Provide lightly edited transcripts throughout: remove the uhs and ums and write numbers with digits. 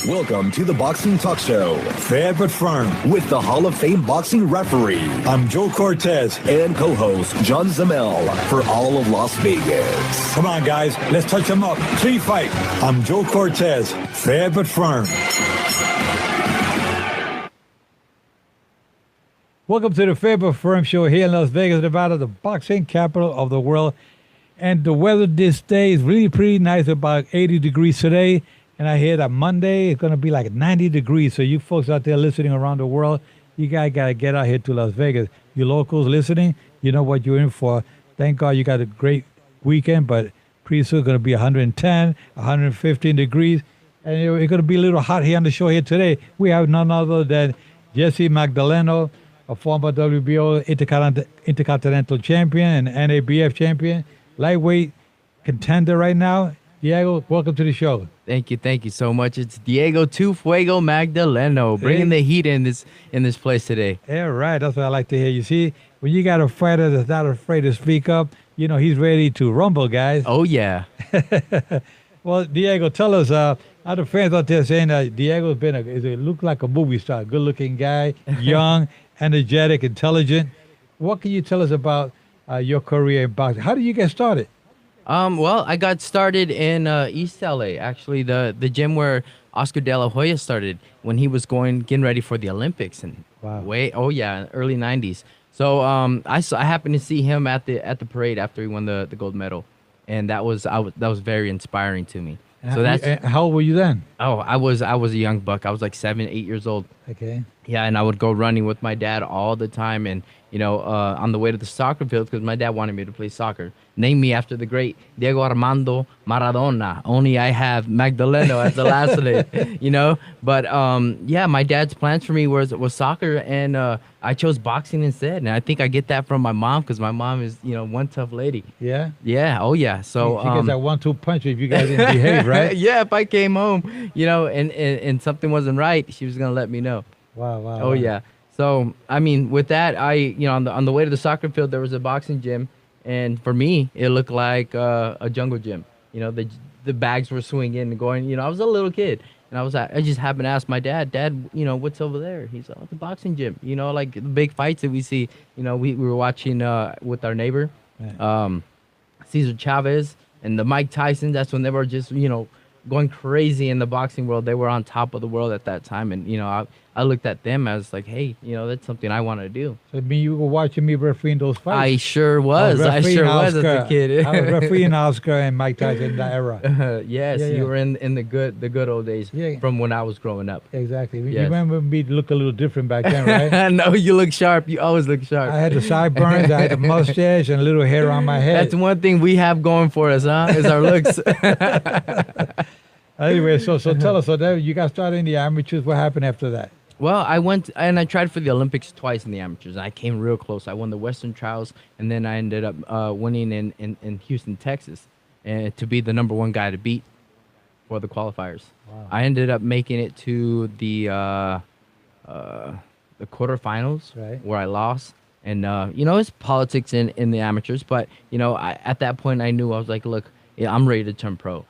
Welcome to the Boxing Talk Show, fair but firm, with the Hall of Fame boxing referee. I'm Joe Cortez and co-host John Zamel for all of Las Vegas. Come on, guys, let's touch them up. Free fight. I'm Joe Cortez, fair but firm. Welcome to the Fair but Firm Show here in Las Vegas, Nevada, the boxing capital of the world. And the weather this day is really pretty nice, about 80 degrees today. And I hear that Monday it's going to be like 90 degrees. So you folks out there listening around the world, you guys got to get out here to Las Vegas. You locals listening, you know what you're in for. Thank God you got a great weekend, but pretty soon it's going to be 110, 115 degrees. And it's going to be a little hot here on the show here today. We have none other than Jesse Magdaleno, a former WBO Intercontinental Champion and NABF Champion, lightweight contender right now. Diego, welcome to the show. Thank you so much. It's Diego Tu Fuego Magdaleno, bringing the heat in this place today. Yeah, right. That's what I like to hear. You see, when you got a fighter that's not afraid to speak up, you know he's ready to rumble, guys. Oh yeah. Well, Diego, tell us. Other fans out there saying that Diego's been look like a movie star, good-looking guy, young, energetic, intelligent. What can you tell us about your career in boxing? How did you get started? Well, I got started in East LA, actually, the gym where Oscar De La Hoya started when he was getting ready for the Olympics and early 90s. So I happened to see him at the parade after he won the gold medal, and that was very inspiring to me. So How old were you then? Oh, I was a young buck. I was like 7, 8 years old. Okay. Yeah, and I would go running with my dad all the time, and on the way to the soccer field, because my dad wanted me to play soccer. Named me after the great Diego Armando Maradona. Only I have Magdaleno as the last name, But my dad's plans for me was soccer, and I chose boxing instead. And I think I get that from my mom, because my mom is one tough lady. Yeah. Yeah. Oh yeah. So she gets that 1-2 punch if you guys didn't behave, right? Yeah. If I came home, and something wasn't right, she was gonna let me know. Wow. Oh yeah. So I mean, with that, on the way to the soccer field, there was a boxing gym, and for me, it looked like a jungle gym. The bags were swinging and going. I was a little kid, and I just happened to ask my dad, what's over there? He's like, the boxing gym. Like the big fights that we see. We were watching with our neighbor, Cesar Chavez and the Mike Tyson. That's when they were just going crazy in the boxing world. They were on top of the world at that time, and I looked at them as like, hey, that's something I want to do. So I mean, you were watching me refereeing those fights? I sure was. I was as a kid. I was refereeing Oscar and Mike Tyson in that era. Yes, you were in the good old days from when I was growing up. Exactly. You remember me look a little different back then, right? No, you look sharp. You always look sharp. I had the sideburns, I had the mustache, and a little hair on my head. That's one thing we have going for us, huh? Is our looks. Anyway, so tell us. So then you got started in the amateurs. What happened after that? Well, I went and I tried for the Olympics twice in the amateurs. I came real close. I won the Western Trials, and then I ended up winning in Houston, Texas, and to be the number 1 guy to beat for the qualifiers. Wow. I ended up making it to the quarterfinals, right, where I lost. And it's politics in the amateurs, but at that point I knew, I was like, look, I'm ready to turn pro.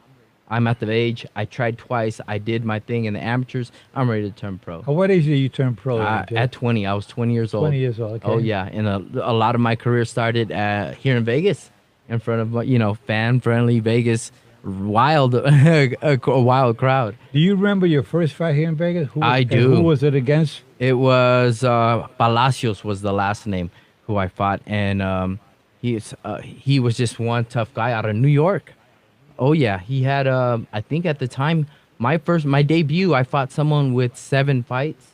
I'm at the age. I tried twice. I did my thing in the amateurs. I'm ready to turn pro. At what age did you turn pro? At 20. I was 20 years old. 20 years old, okay. Oh, yeah. And a lot of my career started here in Vegas in front of, fan-friendly Vegas, a wild crowd. Do you remember your first fight here in Vegas? I do. Who was it against? It was Palacios was the last name who I fought. And he was just one tough guy out of New York. Oh yeah, he had I think at the time my debut, I fought someone with 7 fights,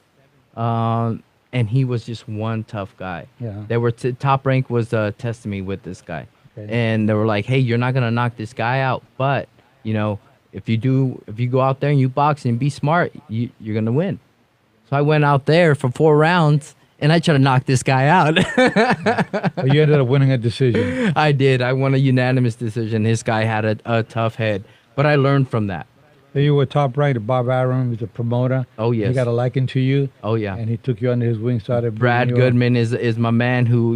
and he was just one tough guy. Yeah. They were top rank was testing me with this guy, and they were like, hey, you're not gonna knock this guy out, but if you go out there and you box and be smart, you're gonna win. So I went out there for 4 rounds. And I tried to knock this guy out. You ended up winning a decision. I did. I won a unanimous decision. This guy had a tough head. But I learned from that. So you were top ranked. Bob Arum was a promoter. Oh, yes. He got a liking to you. Oh, yeah. And he took you under his wing, started Brad Goodman is my man who,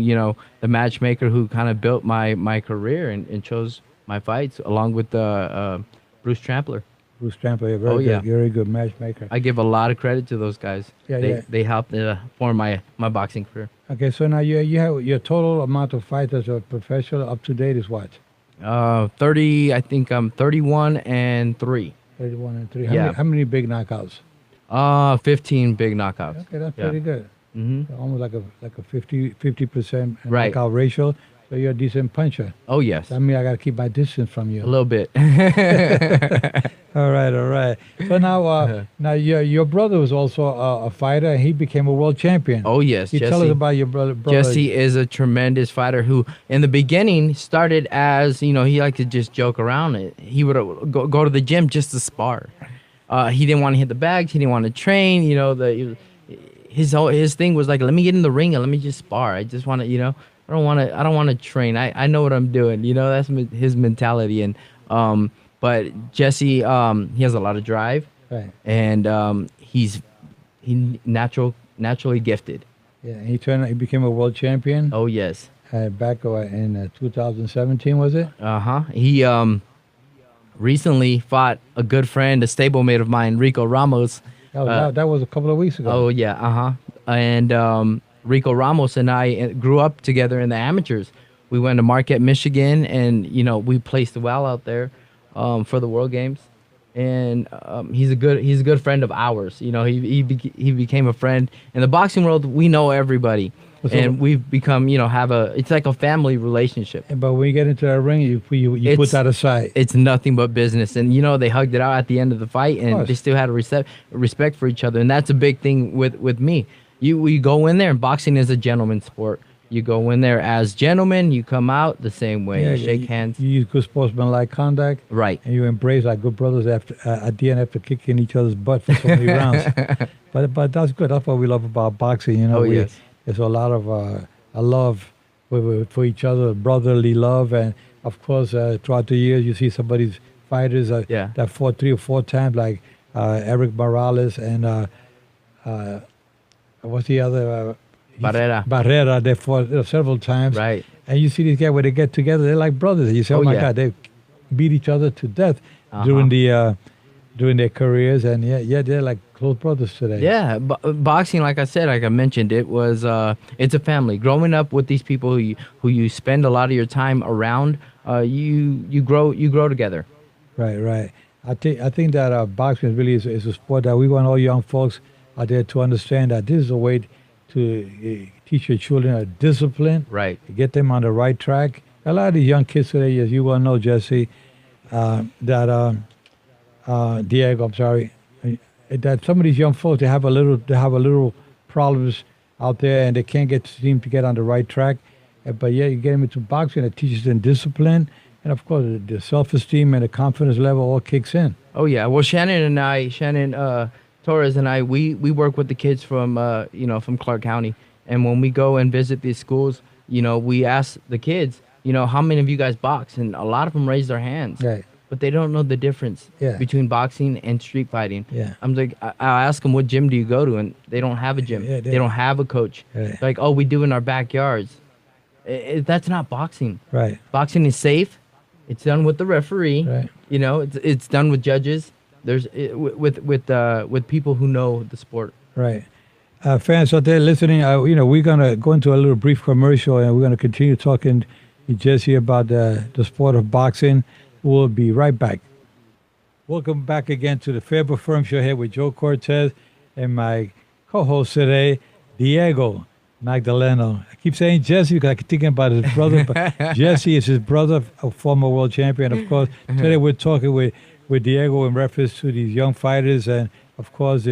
the matchmaker who kind of built my career and chose my fights along with Bruce Trampler. Bruce Tramper, a very good matchmaker. I give a lot of credit to those guys. Yeah, They helped form my boxing career. Okay, so now you have your total amount of fights as a professional up to date is what? 30. I think I'm 31 and 3. 31 and 3. Yeah. How many big knockouts? 15 big knockouts. Okay, that's pretty good. Mm-hmm. Almost like a 50% Right. knockout ratio. So you're a decent puncher. Oh yes. I mean, I got to keep my distance from you. A little bit. All right. So now your brother was also a fighter, and he became a world champion. Oh yes, You Jesse. tell us about your brother. Jesse is a tremendous fighter who, in the beginning, started as he liked to just joke around. He would go to the gym just to spar. He didn't want to hit the bags. He didn't want to train. His thing was like, let me get in the ring and let me just spar. I just want to, I don't want to train. I know what I'm doing. That's his mentality. And but Jesse, he has a lot of drive, Right. and he's naturally gifted. Yeah, he became a world champion. Oh yes. Back in 2017, was it? He recently fought a good friend, a stablemate of mine, Rico Ramos. That was a couple of weeks ago. Oh yeah, and Rico Ramos and I grew up together in the amateurs. We went to Marquette, Michigan, and we placed well out there for the World Games. And he's a good friend of ours. He became a friend in the boxing world. We know everybody, and we've become it's like a family relationship. But when you get into that ring, you put that aside. It's nothing but business, and they hugged it out at the end of the fight, and they still had a respect for each other, and that's a big thing with me. We go in there, and boxing is a gentleman's sport. You go in there as gentlemen, you come out the same way. You shake hands. You use good sportsmanlike conduct. Right. And you embrace like good brothers at the end after kicking each other's butt for so many rounds. But that's good. That's what we love about boxing. Yes. There's a lot of a love for each other, brotherly love. And, of course, throughout the years, you see somebody's fighters that fought 3 or 4 times, like Eric Morales and what's the other? Barrera, they fought several times. Right. And you see these guys, when they get together, they're like brothers. And you say, oh my God, they beat each other to death during their careers. And they're like close brothers today. Yeah, boxing, like I mentioned, it's a family. Growing up with these people who you spend a lot of your time around, you grow together. Right. I think that boxing really is a sport that we want all young folks out there to understand that this is a way to teach your children a discipline, right? Get them on the right track. A lot of these young kids today, as you well know, Jesse, Diego, I'm sorry, that some of these young folks they have a little problems out there, and they can't seem to get on the right track. But you get them into boxing, it teaches them discipline, and of course the self-esteem and the confidence level all kicks in. Oh yeah, well Shannon Torres and I, we work with the kids from from Clark County, and when we go and visit these schools, we ask the kids, how many of you guys box, and a lot of them raise their hands, right? But they don't know the difference between boxing and street fighting. Yeah, I'm like, I'll ask them, what gym do you go to, and they don't have a gym. They don't have a coach. Right. Like, oh, we do in our backyards. That's not boxing. Right. Boxing is safe. It's done with the referee. Right. It's done with judges. There's with people who know the sport. Right. Fans out there listening, we're gonna go into a little brief commercial, and we're gonna continue talking to Jesse about the sport of boxing. We'll be right back. Welcome back again to the Faber Firm Show here with Joe Cortez and my co-host today, Diego Magdaleno. I keep saying Jesse because I keep thinking about his brother, but Jesse is his brother, a former world champion. Of course, today we're talking with Diego in reference to these young fighters, and of course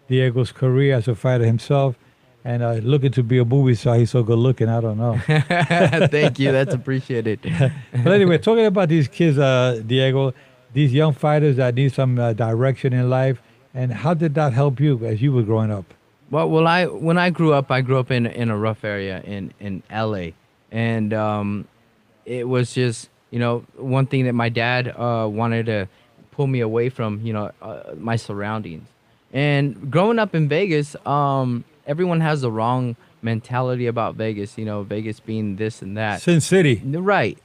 Diego's career as a fighter himself, and looking to be a movie star. He's so good looking. I don't know. Thank you. That's appreciated. But anyway, talking about these kids, Diego, these young fighters that need some direction in life, and how did that help you as you were growing up? Well, when I grew up in a rough area in LA, and it was just one thing that my dad wanted to pull me away from my surroundings. And growing up in Vegas, everyone has the wrong mentality about Vegas. Vegas being this and that. Sin City. Right.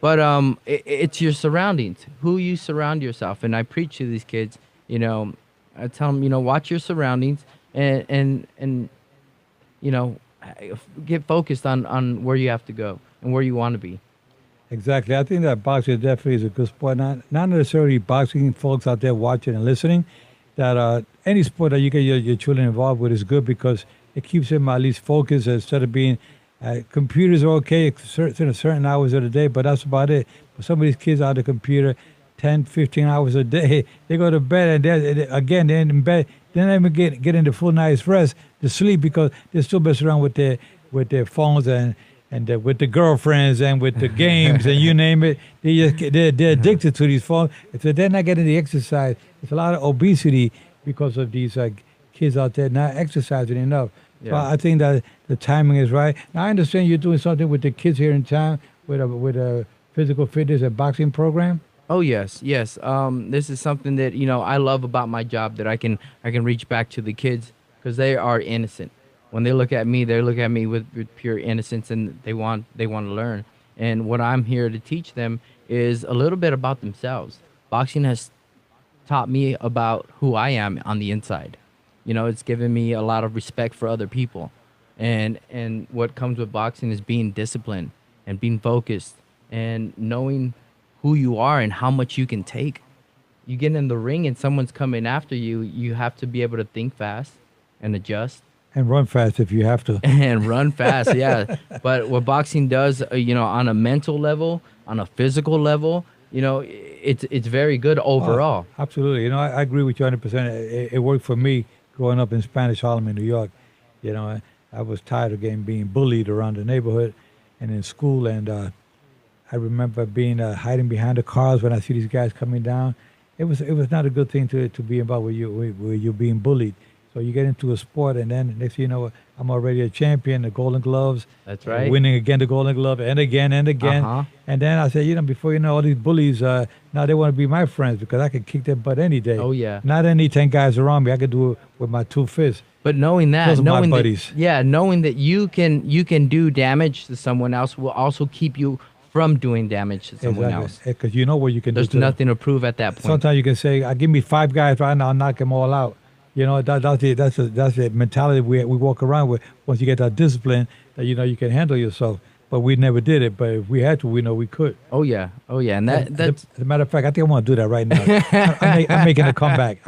But it's your surroundings, who you surround yourself. And I preach to these kids, I tell them, watch your surroundings and get focused on where you have to go and where you want to be. Exactly. I think that boxing definitely is a good sport. Not necessarily boxing folks out there watching and listening. That any sport that you get your children involved with is good because it keeps them at least focused instead of being. Computers are okay certain hours of the day, but that's about it. But some of these kids on the computer 10, 15 hours a day, they go to bed and they're in bed. They don't even get into full night's rest to sleep because they're still messing around with their phones and with the girlfriends and with the games and you name it. They're addicted to these phones. If they're not getting the exercise, there's a lot of obesity because of these kids out there not exercising enough. Yeah. So I think that the timing is right. Now, I understand you're doing something with the kids here in town with a physical fitness and boxing program. Oh yes. This is something that I love about my job, that I can reach back to the kids because they are innocent. When they look at me, with pure innocence, and they want to learn. And what I'm here to teach them is a little bit about themselves. Boxing has taught me about who I am on the inside. It's given me a lot of respect for other people. And what comes with boxing is being disciplined and being focused and knowing who you are and how much you can take. You get in the ring and someone's coming after you, you have to be able to think fast and adjust. And run fast if you have to. And run fast, yeah. But what boxing does, on a mental level, on a physical level, it's very good overall. Oh, absolutely. I agree with you 100%. It worked for me growing up in Spanish Harlem in New York. I was tired of being bullied around the neighborhood and in school. And I remember being hiding behind the cars when I see these guys coming down. It was not a good thing to be involved with you being bullied. So you get into a sport, and then next thing you know, I'm already a champion, the Golden Gloves. That's right. Winning again the Golden Glove, and again and again. Uh-huh. And then I said, before you know, all these bullies, now they want to be my friends because I can kick their butt any day. Oh, yeah. Not any 10 guys around me. I could do it with my 2 fists. But knowing that, Those are my buddies. knowing that you can do damage to someone else will also keep you from doing damage to someone else. Because you know what you can do. There's nothing to prove at that point. Sometimes you can say, give me 5 guys right now, I'll knock them all out. That's the mentality we walk around with. Once you get that discipline, that you can handle yourself. But we never did it. But if we had to, we know we could. Oh yeah, and that's. As a matter of fact, I think I want to do that right now. I'm making a comeback.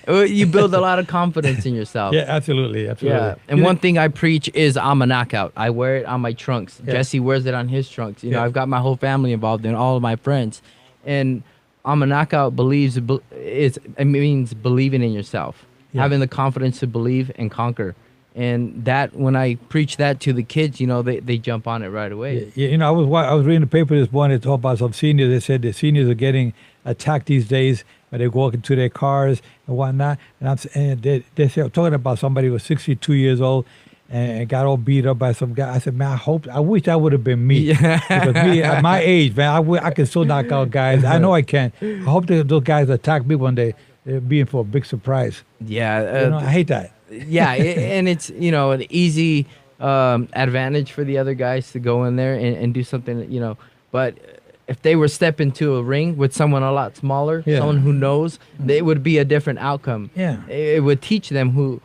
You build a lot of confidence in yourself. Yeah, absolutely. Yeah, and one thing I preach is I'm a knockout. I wear it on my trunks. Yeah. Jesse wears it on his trunks. I've got my whole family involved in all of my friends, and I'm a knockout it means believing in yourself, having the confidence to believe and conquer. And that, when I preach that to the kids, they jump on it right away. Yeah, I was reading the paper this morning. It talked about some seniors. They said the seniors are getting attacked these days when they walk into their cars and whatnot. And they said, talking about somebody who was 62 years old and got all beat up by some guy. I said, man, I wish that would have been me. Yeah. Because me, at my age, man, I can still knock out guys. I know I can. I hope that those guys attack me one day. They're being for a big surprise. Yeah. I hate that. Yeah, and it's, an easy advantage for the other guys to go in there and do something, But if they were step into a ring with someone a lot smaller, someone who knows, it would be a different outcome. Yeah. It would teach them who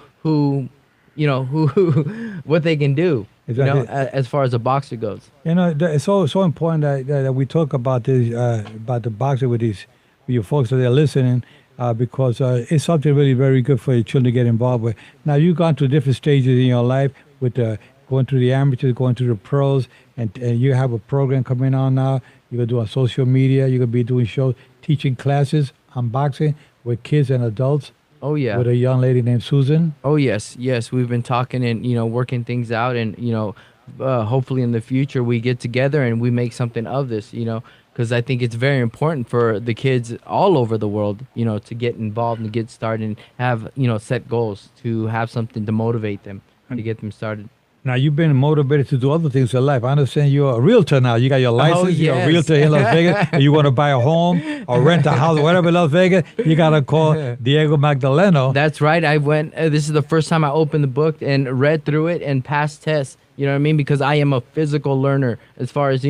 what they can do, exactly. As far as a boxer goes. It's so important that we talk about this, about the boxing with your folks that are listening, because it's something really very good for your children to get involved with. Now, you've gone through different stages in your life with going through the amateurs, going through the pros, and you have a program coming on now. You're going to do on social media. You're going to be doing shows, teaching classes on boxing with kids and adults. Oh, yeah. With a young lady named Susan. Oh, yes. We've been talking and, working things out. And, hopefully in the future we get together and we make something of this, because I think it's very important for the kids all over the world, to get involved and get started and have, set goals, to have something to motivate them, to get them started. Now, you've been motivated to do other things in life. I understand you're a realtor now. You got your license. You're a realtor in Las Vegas. And you want to buy a home or rent a house or whatever in Las Vegas, you got to call Diego Magdaleno. That's right. I went, this is the first time I opened the book and read through it and passed tests. You know what I mean? Because I am a physical learner as far as,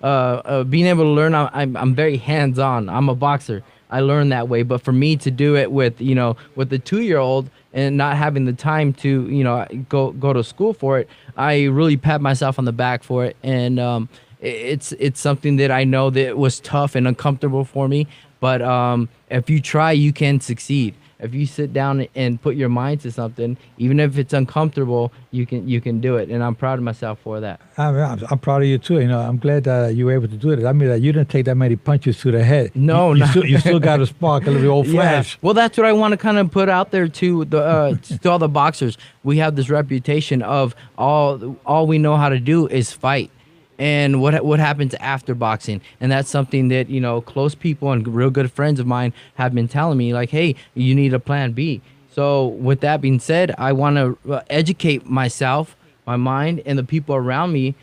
being able to learn, I'm very hands on. I'm a boxer. I learned that way. But for me to do it with with the 2-year-old and not having the time to go to school for it, I really pat myself on the back for it. And it's something that I know that was tough and uncomfortable for me. But if you try, you can succeed. If you sit down and put your mind to something, even if it's uncomfortable, you can do it. And I'm proud of myself for that. I'm proud of you too. I'm glad that you were able to do it. I mean, that you didn't take that many punches to the head. No, you still got a spark, a little old flash. Yeah. Well, that's what I want to kind of put out there to to all the boxers. We have this reputation of all we know how to do is fight. And what happens after boxing, and that's something that close people and real good friends of mine have been telling me, like, hey, you need a plan B. So with that being said, I want to educate myself, my mind, and the people around me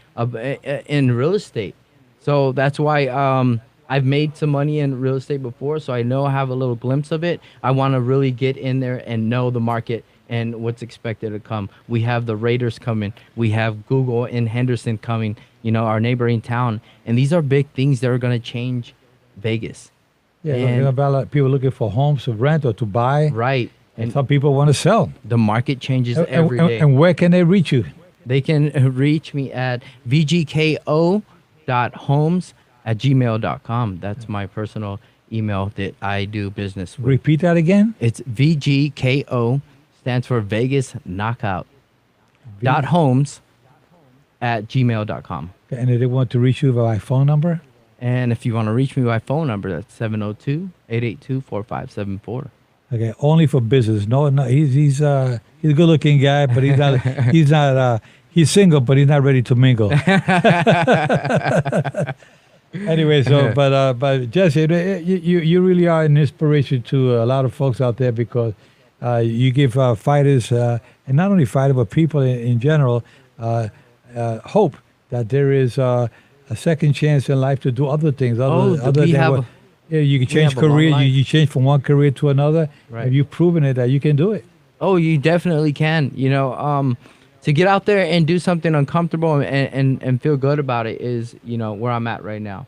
in real estate. So that's why I've made some money in real estate before, so I have a little glimpse of it. I want to really get in there and know the market and what's expected to come. We have the Raiders coming. We have Google in Henderson coming, our neighboring town. And these are big things that are going to change Vegas. Yeah, and about people looking for homes to rent or to buy. Right. And some people want to sell. The market changes every day. And where can they reach you? They can reach me at vgko.homes@gmail.com. That's my personal email that I do business with. Repeat that again. It's VGKO, stands for Vegas Knockout. .homes@gmail.com. And if they want to reach you by phone number? And if you want to reach me by phone number, that's 702-882-4574. Okay, only for business. No, he's a good-looking guy, but he's not. He's single, but he's not ready to mingle. Anyway, but Jesse, you really are an inspiration to a lot of folks out there because you give fighters, and not only fighters, but people in general, hope that there is a second chance in life to do other things. You can change career. You change from one career to another. Right. And you've proven it that you can do it. Oh, you definitely can. To get out there and do something uncomfortable and feel good about it is, where I'm at right now.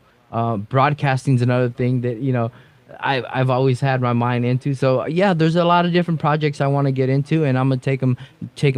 Broadcasting's another thing that, I've always had my mind into. So yeah, there's a lot of different projects I want to get into, and I'm gonna take them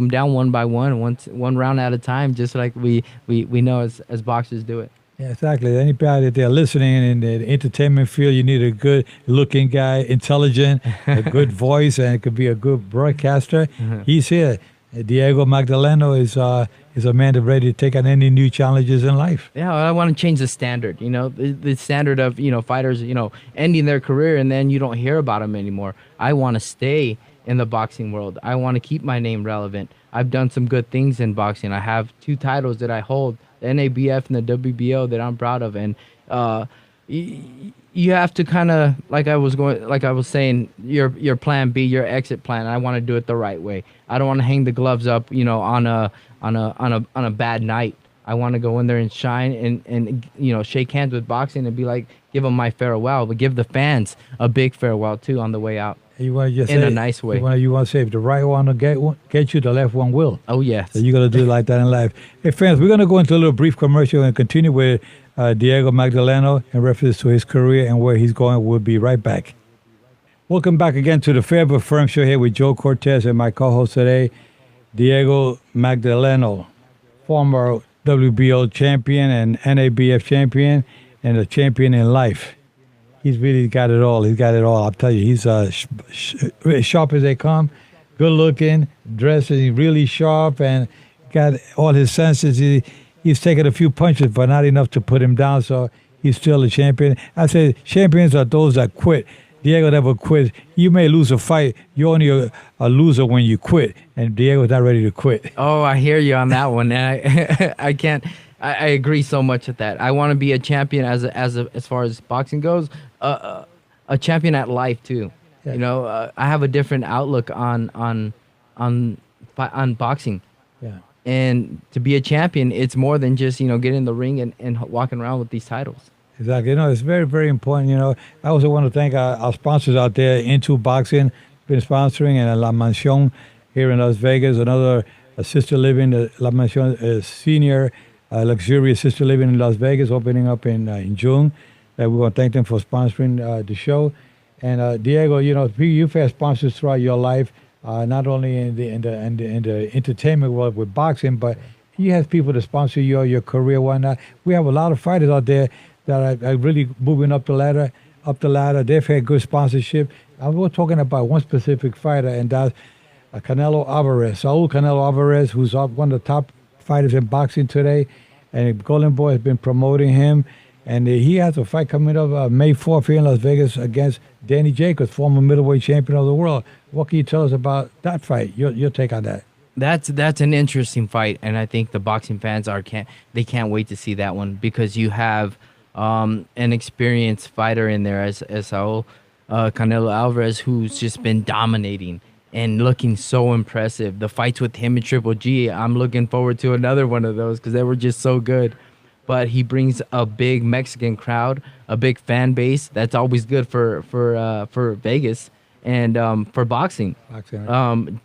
down one by one round at a time, just like we know as boxers do it. Yeah, exactly. Anybody that they're listening in the entertainment field, you need a good-looking guy, intelligent, a good voice, and it could be a good broadcaster. Mm-hmm. He's here. Diego Magdaleno is a man that's ready to take on any new challenges in life. Yeah, I want to change the standard. The standard of fighters ending their career and then you don't hear about them anymore. I want to stay in the boxing world. I want to keep my name relevant. I've done some good things in boxing. I have 2 titles that I hold, the NABF and the WBO, that I'm proud of. And you have to kind of, like I was saying, your plan B, your exit plan. I want to do it the right way. I don't want to hang the gloves up, on a bad night. I want to go in there and shine and shake hands with boxing and be like, give them my farewell, but give the fans a big farewell too on the way out. You want to just in a nice way. You want to say if the right one will get you, the left one will. Oh yes. So you got to do it like that in life. Hey fans, we're going to go into a little brief commercial and continue with Diego Magdaleno in reference to his career and where he's going. We'll be right back. Welcome back again to the Fair But Firm Show here with Joe Cortez and my co-host today, Diego Magdaleno, former WBO champion and NABF champion and a champion in life. He's really got it all. He's got it all. I'll tell you, he's as sharp as they come, good looking, dressing really sharp, and got all his senses. He's taken a few punches, but not enough to put him down, so he's still a champion. I say champions are those that quit. Diego never quit. You may lose a fight. You're only a loser when you quit, and Diego's not ready to quit. Oh, I hear you on that one. And I can't. I agree so much with that. I want to be a champion as far as boxing goes, a champion at life too. Yeah. I have a different outlook on boxing. Yeah. And to be a champion, it's more than just getting in the ring and walking around with these titles. Exactly. It's very, very important. I also want to thank our sponsors out there, Into Boxing, been sponsoring, and La Mansión here in Las Vegas, another assisted living, La Mansión Senior luxurious sister living in Las Vegas, opening up in June. We want to thank them for sponsoring the show. And Diego, you've had sponsors throughout your life, not only in the entertainment world with boxing, but you have people to sponsor your career, whatnot. We have a lot of fighters out there that are really moving up the ladder. They've had good sponsorship. We're talking about one specific fighter, and that's Canelo Alvarez. Saul Canelo Alvarez, who's one of the top fighters in boxing today, and Golden Boy has been promoting him. And he has a fight coming up May 4th here in Las Vegas against Danny Jacobs, former middleweight champion of the world. What can you tell us about that fight? Your take on that? That's an interesting fight, and I think the boxing fans can't wait to see that one, because you have an experienced fighter in there as Saul Canelo Alvarez, who's just been dominating and looking so impressive. The fights with him and Triple G, I'm looking forward to another one of those because they were just so good. But he brings a big Mexican crowd, a big fan base. That's always good for Vegas and for boxing.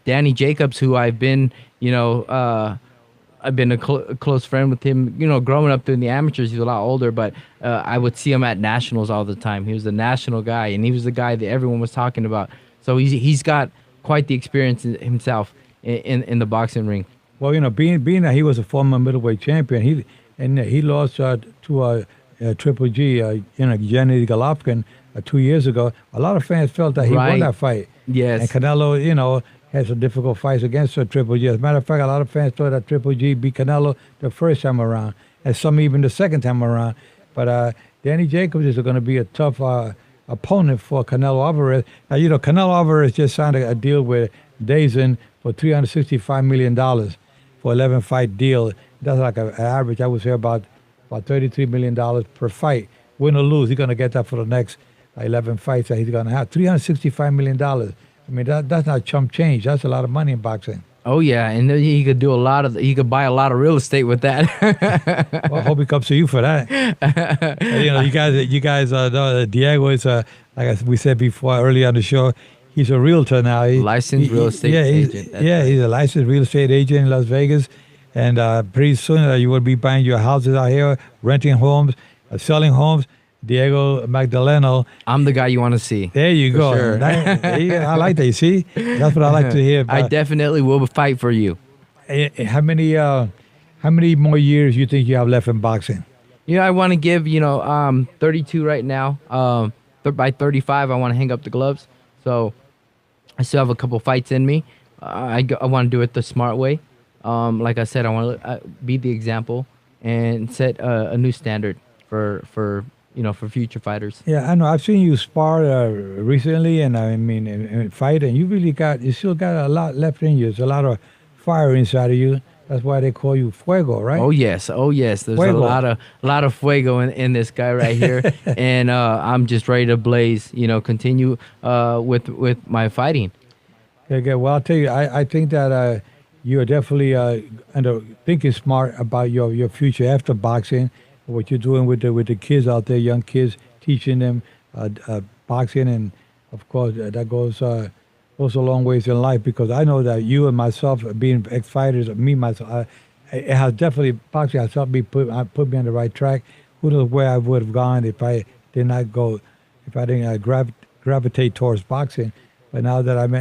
Danny Jacobs, who I've been, I've been a close friend with him, growing up in the amateurs. He's a lot older, but I would see him at nationals all the time. He was a national guy, and he was the guy that everyone was talking about. So he's got quite the experience himself in the boxing ring. Well, being that he was a former middleweight champion, he lost to Triple G, Gennady Golovkin 2 years ago. A lot of fans felt that he won that fight. Yes. And Canelo, had some difficult fights against Triple G. As a matter of fact, a lot of fans thought that Triple G beat Canelo the first time around, and some even the second time around. But Danny Jacobs is going to be a tough opponent for Canelo Alvarez. Now, Canelo Alvarez just signed a deal with DAZN for $365 million for 11-fight deal. That's like an average, I would say, about $33 million per fight. Win or lose, he's going to get that for the next 11 fights that he's going to have. $365 million. I mean, that's not chump change. That's a lot of money in boxing. Oh yeah, and he could do he could buy a lot of real estate with that. Well, I hope he comes to you for that. You guys know Diego is like we said before earlier on the show. He's a realtor now. Licensed real estate agent. He's a licensed real estate agent in Las Vegas, and pretty soon you will be buying your houses out here, renting homes, selling homes. Diego Magdaleno. I'm the guy you want to see. There you go. Sure. I like that. You see? That's what I like to hear. I definitely will fight for you. How many more years you think you have left in boxing? I want to give, 32 right now. By 35, I want to hang up the gloves. So I still have a couple fights in me. I want to do it the smart way. Like I said, I want to be the example and set a new standard for for future fighters. Yeah, I know. I've seen you spar recently, and and fight, and you still got a lot left in you. There's a lot of fire inside of you. That's why they call you Fuego, right? Oh yes. There's Fuego. a lot of fuego in this guy right here, and I'm just ready to blaze. Continue with my fighting. Okay. Well, I'll tell you, I think that you are definitely thinking smart about your future after boxing. What you're doing with the kids out there, young kids, teaching them boxing, and of course that goes a long ways in life, because I know that you and myself, being ex-fighters, it has definitely, boxing has helped me put me on the right track. Who knows where I would have gone if I didn't gravitate towards boxing. But now that I've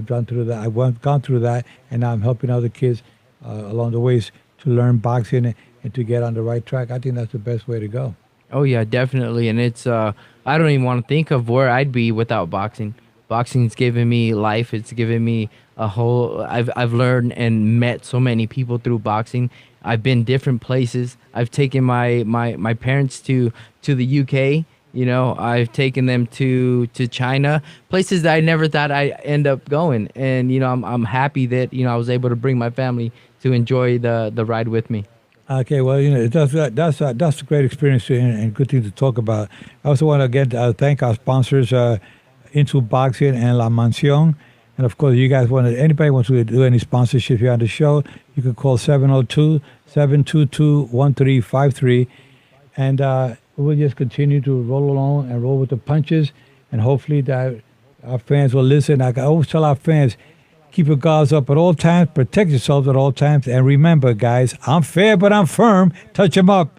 gone through that, gone through that, and now I'm helping other kids along the ways to learn boxing and to get on the right track. I think that's the best way to go. Oh yeah, definitely. And it's I don't even want to think of where I'd be without boxing. Boxing's given me life. It's given me a whole. I've learned and met so many people through boxing. I've been different places. I've taken my parents to the UK. I've taken them to China, places that I never thought I'd end up going. And I'm happy that I was able to bring my family to enjoy the ride with me. Okay, well, that's a great experience and good thing to talk about. I also want to thank our sponsors, Into Boxing and La Mansión. And of course, anybody wants to do any sponsorship here on the show, you can call 702-722-1353. And we'll just continue to roll along and roll with the punches. And hopefully that our fans will listen. I always tell our fans, Keep your guards up at all times. Protect yourselves at all times. And remember, guys, I'm fair, but I'm firm. Touch 'em up.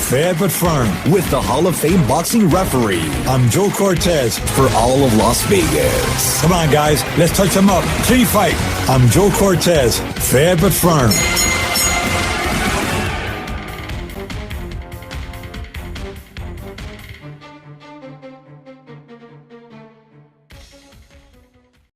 Fair but firm with the Hall of Fame boxing referee. I'm Joe Cortez for all of Las Vegas. Come on, guys. Let's touch 'em up. Clean fight. I'm Joe Cortez. Fair but firm.